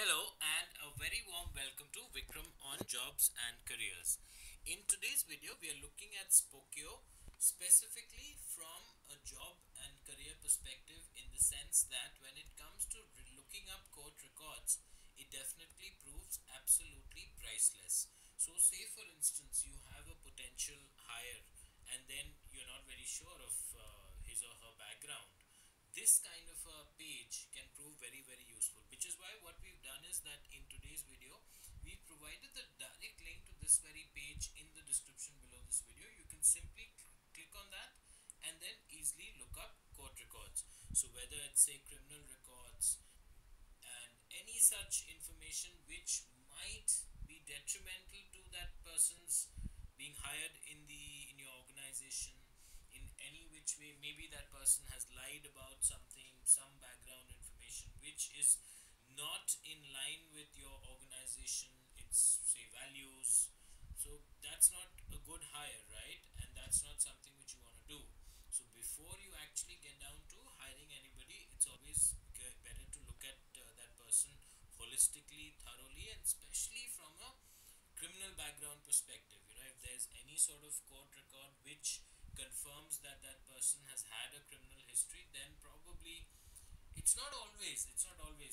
Hello and a very warm welcome to Vikram on Jobs and Careers. In today's video, we are looking at Spokeo specifically from a job and career perspective, in the sense that when it comes to looking up court records, it definitely proves absolutely priceless. So, say for instance, you have a potential hire and then you're not very sure of his or her background. This kind of a page can prove very useful, which is why what we've done is that in today's video we've provided the direct link to this very page in the description below this video. You can simply click on that and then easily look up court records. So whether it's say criminal records and any such information which might be detrimental to that person's being hired in your organization in any which way. Maybe that person has lied about something, some background information which is not in line with your organization, its say values. So that's not a good hire, right? And that's not something which you want to do. So before you actually get down to hiring anybody, it's always better to look at that person holistically, thoroughly, and especially from a criminal background perspective. If there's any sort of court record which confirms that that person has had a criminal history, then probably it's not always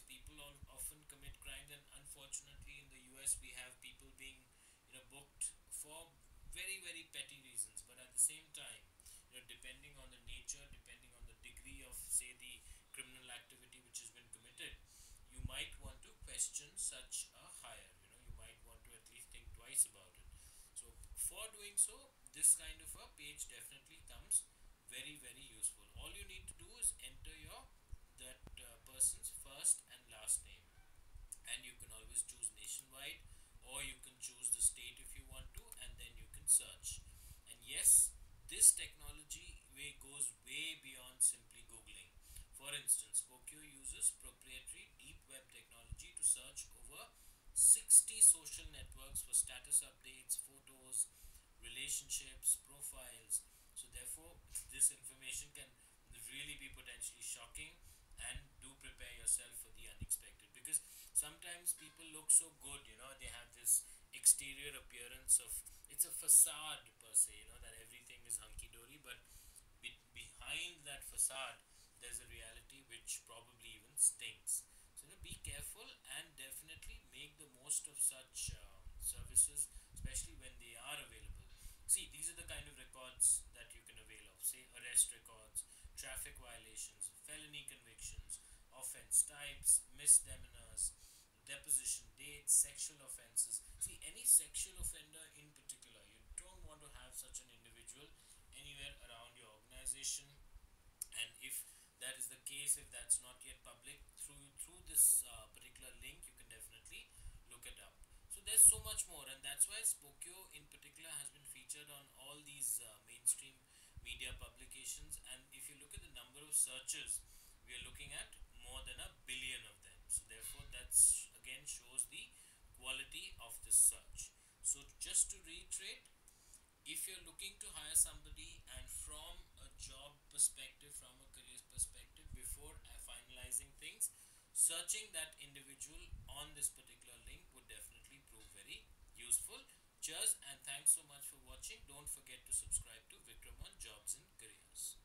people often commit crimes, and unfortunately in the US we have people being booked for very petty reasons. But at the same time, depending on the nature, depending on the degree of say the criminal activity which has been committed, you might want to question such a hire. You might want to at least think twice about it. So for doing so, this kind of a page definitely comes very useful. All you need to do is enter your that person's first and last name, and you can always choose nationwide, or you can choose the state if you want to, and then you can search. And yes, this technology goes way beyond simply googling. For instance, Spokeo uses proprietary deep web technology to search over 60 social networks for status updates, photos, relationships, profiles. So therefore, this information can really be potentially shocking, and do prepare yourself for the unexpected, because sometimes people look so good. They have this exterior appearance of, it's a facade per se, that everything is hunky dory, but behind that facade there's a reality which probably even stinks. So be careful and definitely make the most of such services, especially when they are available. See, these are the kind of records that you can avail of, say arrest records, traffic violations, felony convictions, offense types, misdemeanors, deposition dates, sexual offenses. See, any sexual offender in particular, you don't want to have such an individual anywhere around your organization. And if that is the case, if that's not yet public, through this particular link, you can definitely look it up. So there's so much more, and that's why Spokeo in particular has been featured on all these mainstream media publications. And if you look at the number of searches, we are looking at more than a billion of them. So therefore, that's again shows the quality of this search. So just to reiterate, if you're looking to hire somebody, and from a job perspective, from a career perspective, before finalizing things, searching that individual on this particular link would definitely prove very useful. Cheers, and thanks so much for watching. Don't forget to subscribe to Vikram on Jobs and Careers.